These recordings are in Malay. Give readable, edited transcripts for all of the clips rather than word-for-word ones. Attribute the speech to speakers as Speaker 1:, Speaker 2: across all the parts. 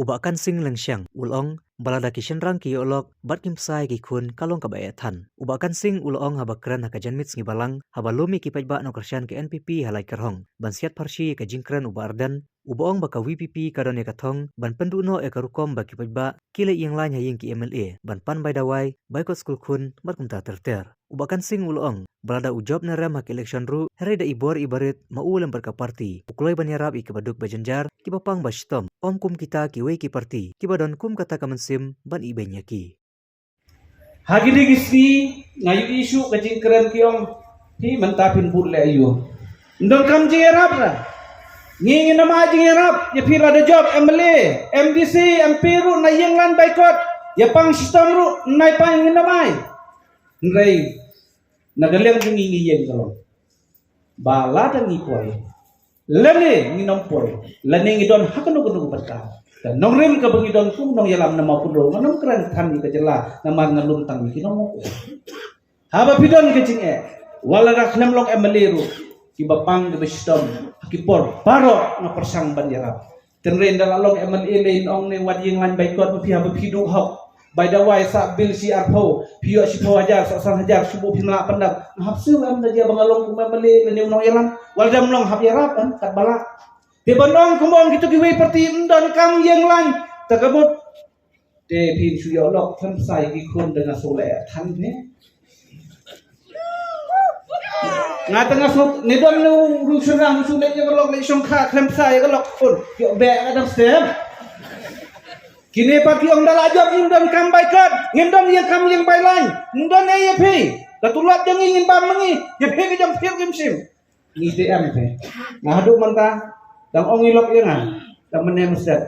Speaker 1: Ubakan sing lengsyang ulong balada kishen rang ki olok bat kim sai ki khun kalong ka baethan. Ubakan sing ulong haba kran hakajan mit ngi balang haba lumi ki pajba no kersyan ke NPP halai kerhong. Bansiat parsi ka jingkran uba ardan ubaong baka VPP kadon ya kathong ban penduno e karukom baki pajba kile yang lain haying ki MLA ban pan bai dawai baikot skul khun bat kumta terter. Ubakan sing ulong balada ujob na ram hak election ru here da ibor ibarit maulam berka parti ukloi banyarab ik baduk bajanjar ki bapang bastom om kum kita ki wei ki parti ki badon kum kata kamansim ban ibenya ki
Speaker 2: hagiri gisi ngayu isu kajing keren kiong hi mentapin bulle ayu ndon kam jerap ra ngingin nama jerap ya pira da job MLA MDC MP ru na yenglan baikot ya pang sistem ru nai pang ngin namai ngai nagaleng ngingi yeng kalau bala dan ngipoi lene nginom poi lene ngidon hakano kudu berkah dan nongrim ka bangidon kum nong yalam nama pundo nong kran kami ka jela namar ngalum tang ki nong haba pidon ke jinge wala rak namlong MLA ru ki bapang ke bestom ki por baro na persang banjarap tenren dalalong MLA lein ong ne wad yeng lan baikot pi haba pidu hok by the way sa bil si arpo pio si po hajar sa san hajar subuh pinla pendak hapsu am da dia bangalong kuma mele lene nong yalam wal dam long hab yarap kan kat bala de bandong kumong gitu ki wei parti ndon kam yeng lan takabut de pin su yo lok tham sai ki khun dengan sole than ne ngatanga so nedon nu rusunang sule je lok le song kha tham sai ka lok khun yo be adam stem kini pagi orang dah lajak indon kam baikat, indon yang kam yang bailan, indon yang pi, katulat yang ingin bangi, yang pi kejam pi kimsim, ni DM pe, ngadu mentah, dan orang ilok yang ah, dan menem set,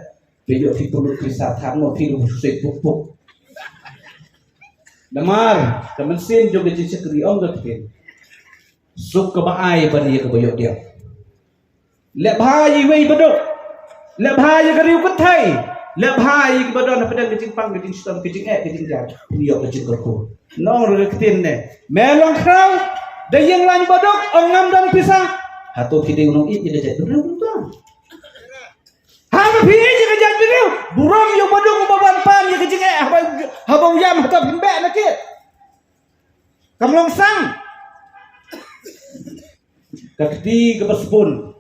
Speaker 2: bejo fi pulut kisah thang no fi lu susik puk, damar, dan mesin juga jadi sekri orang ketin, suk kebaai bani kebayok dia, lebhay wei bedok, lebhay keriu ketai. Lebhay ki badon padan kecing pang kecing stom kecing kecing jar niyo kecing kerku nong reketin ne melong kraw dayeng lan badok ongam dan pisang hatu kide unong i ide jat dulu tuan ha pi je jat dulu burong yo badok baban pan ye kecing haba yam hata bimbe nakit kamlong sang kakti ke baspun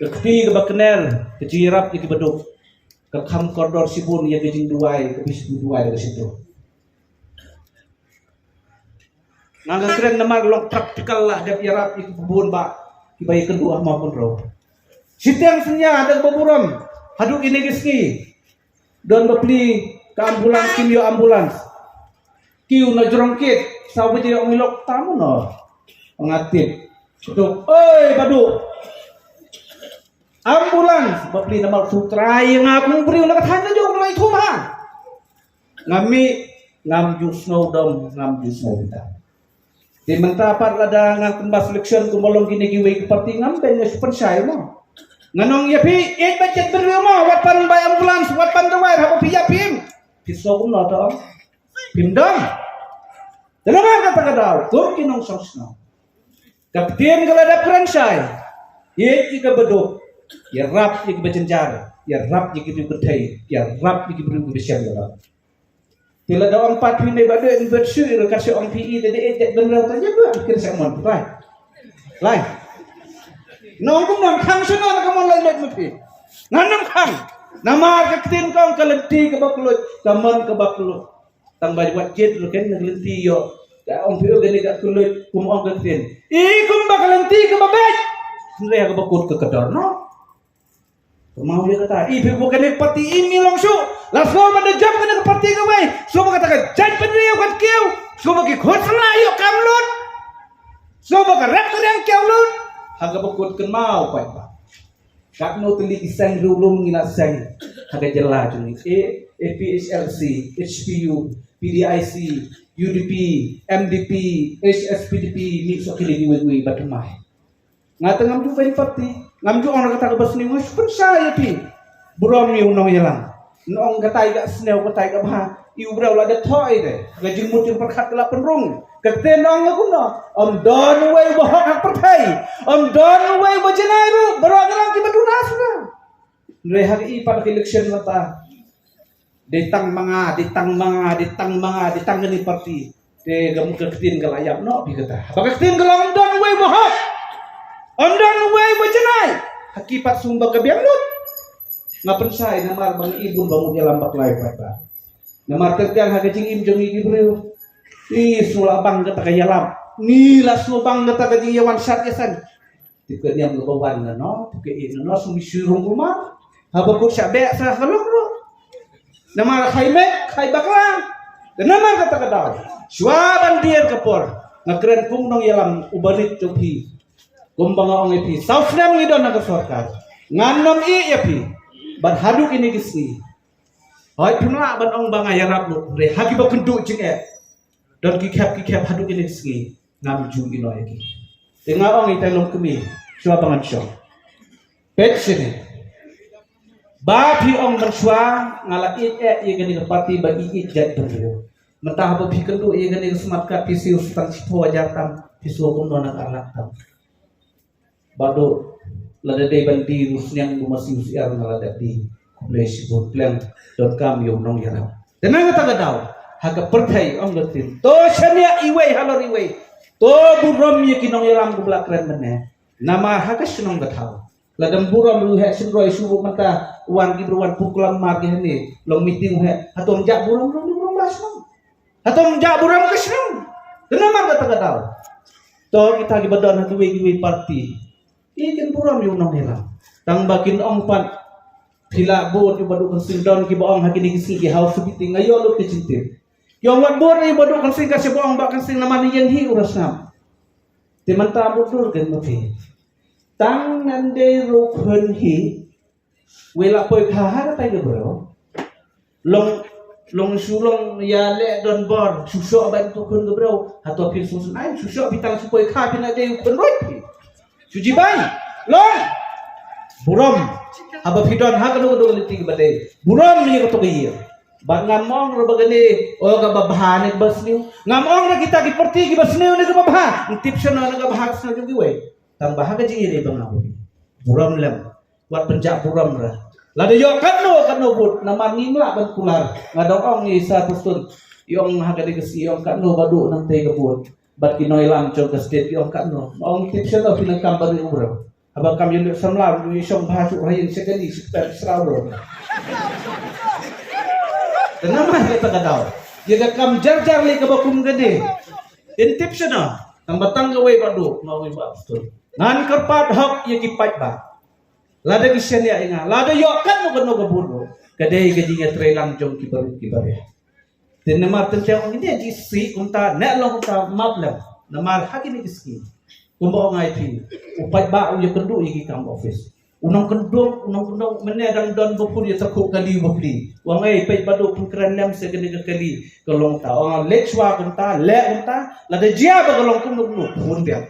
Speaker 2: kakti ke bakner kecirap iki badok ke kam koridor sibun yang kejing duai ke bis duai ke situ ngangga keren nama long praktikal lah dia yarap ikut kebun ba kibai kedua maupun roh sitiang senya ada beburam haduk ini giski don beli ke ambulans kimio ambulans kiu na jerongkit sabu jadi omilok tamu no pengatip itu oi badu ambulans beli nama sutra yang aku beri ulah tanya juga mulai tu mah ngami ngam jus snow dom ngam jus snow kita di mentapat lada ngang tembas selection kumolong gini giwe seperti ngam ben super sai mo nganong ya pi budget beri mo wat pan bay ambulans wat pan dawai apa pi ya pim piso kum no to pim dom dengar kata kadau tur kinong sosno kapten kalau ada fransai ye jika beduk ya rap yang berjenjar, ya rap yang kita berdaya, ya rap yang kita berbesar dalam. Bila ada orang 4 pindah pada inversi, kasih orang PE tadi ejek benar saja buat fikir sama lain, lain. Nongkum nong kang sana kamu lain mesti. Nanam kang, nama ketin kau kelenti kebakulut, kaman kebakulut. Tang baju jet kan kelenti yo. Orang PE gini kat kulut, kum orang ketin. Kum bakalenti kebabet. Sebenarnya kebakut kekedar no. Mau dia kata, ibu bukan parti ini langsung, langsung ada jam kena parti kau, semua katakan jangan pendirian kat kau, semua kita khoslah yuk kamlut, semua kita rektor yang kamlut, harga bakut kan mau pak, kat no telik iseng dulu mengingat iseng, harga jelas cumi, APHLC, HPU, PDIC, UDP, MDP, HSPDP, ni sokili diwe batu mai, ngata ngam tu bayi parti. Ngamju orang kata ke seni mas percaya pi buram ni unong yalang nong kata iga seneu kata iga bah iu bra ulah de thoi de gajing mutin perkhat kala penrung kete nong aku no om don way bahak hak pertai om don way bajenai ru baro dalam ki badunas na Rehari pada election mata. Ditang gani parti. Te gam ketin galayap no pi kata. Apa ketin galang don way bohok. Ondan way bacanai. Hakikat sumba kebiang lut. Ngapen sai namar bang ibu bangun dia lambat lai pada. Namar tertiang hagajing im jong iki breu. Sula bang kata kaya lam. Ni la subang kata kajing yawan sat yasan. Tiket yang berbawan no, tiket ini no sumi surung rumah. Haba kut syabek sah halok no. Namar khaimek, khaibaklang. Dan namar kata kata. Swaban dia kapor. Ngakren kung nong yalam ubalit jopi. Kumbanga ong epi. Saufram ngidon naga sorkar. Nganom i epi. Ban haduk ini kisni. Hoi punla ban ong banga yarap lu. Re hagi ba kenduk jing e. Dan kikap haduk ini kisni. Ngam ju ino eki. Tengah ong italong kemi. Swabangan syok. Pet sini. Bapi ong bersua ngala ye gani parti bagi ijat beliau. Mentah apa pikir tu ye gani semat ka pisiu stang situ wajar tam pisu kum nona anak tam. Bado lada dei bandi rusnyang masih usiar ngala dadi kublesi plan .com yung nong yarau. Tenang kata gadau haga pertai ong gatin. To shania iwei halor iwei. To burom ye kinong yaram kubla keren mene. Nama haga sunong gatau. Ladam buram lu hek sunroi subuh mata wan gibruan pukulan margi ni long meeting hek hatom jak buram basno hatom jak buram kesno kenapa kata tahu to kita gibadan hatu we parti ikin buram yu nong hela tang bakin ong pat pila bot yu badu kan don ki baong hakini kisi ki haus subiti ngayo lu kecintir yo wat bor yu badu kan sing ka se baong ba kan sing namani yen hi urasam timanta butul kan mafi tang nande ro khun hi wela poi kha tai ge bro long sulong ya le don bor susok ban tu khun ge bro hato pin susun ai susok bitang supoi kha pin ade khun roi pi suji bai long buram aba pidon ha ka do liti bade buram ni ko to ge ban ngamong ro bagane o ga babhane basniu ngamong na kita gi perti gi basniu ni ga babha tipsyon na ga bahar sa gi we tang bahaga jiri bang nabi buram lem wat penjak buram ra lada yo kano but nama ngimla ban kular ngadong ong ni sa pustun yong haga de kesi yong kano badu nang te gabut bat kinoi lam chong ka state yong kano ong tipsyon of pinakam badu buram abang kam yun samla yu song bahasu rayin sekali super srawro kenapa kita kadau jaga kam jar le ka bakum gede in tipsyon na tang batang gawai badu ngawi ba pustun ngan kerpat hok ye kipat ba lada kisyan ya inga lada yo kan mo gano gabuno kadai gajinya trelang jong kibar ya tin namar tentang ini ji si unta ne long unta mablam namar hakini kiski kumbo ngai pi upat ba ye kendu ye kam office unong kendung mene dang don bopur ye takuk kali bopli wang ai pe badu pun kran lam se gani kali kolong ta ong lechwa kunta le unta lada jia ba kolong kun pun dia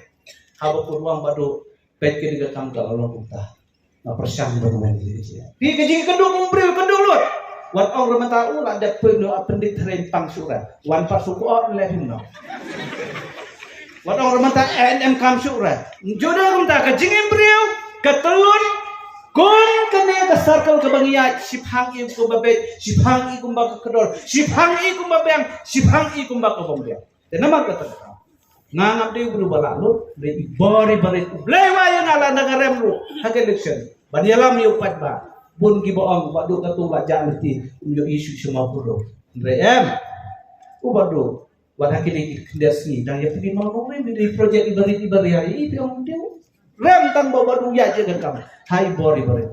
Speaker 2: haba kurwang badu pet ke diga kam kalau kunta na persang bermain di dia di keji kendung umbril kendung lut wat ong remata u la dat peno appendit rempang surat wan pasuku on le himno wat ong remata nm kam surat jodoh kunta keji umbril ketelun kon kene ke circle ke bangiat siphang i ko babet siphang i kumba ke kedor siphang i kumba bang siphang i kumba ke bombe tenama kata ngangap dia bulu balalu dari bari lewa yang ala nagarem lu hak election banyalam yu pat ba bun gi boong badu katu baja mesti unjo isu semua buru rem ubadu wat hakini kendasni dan ya pergi mau dari projek ibari hari itu yang dia rem tang badu ya je kan kam hai bari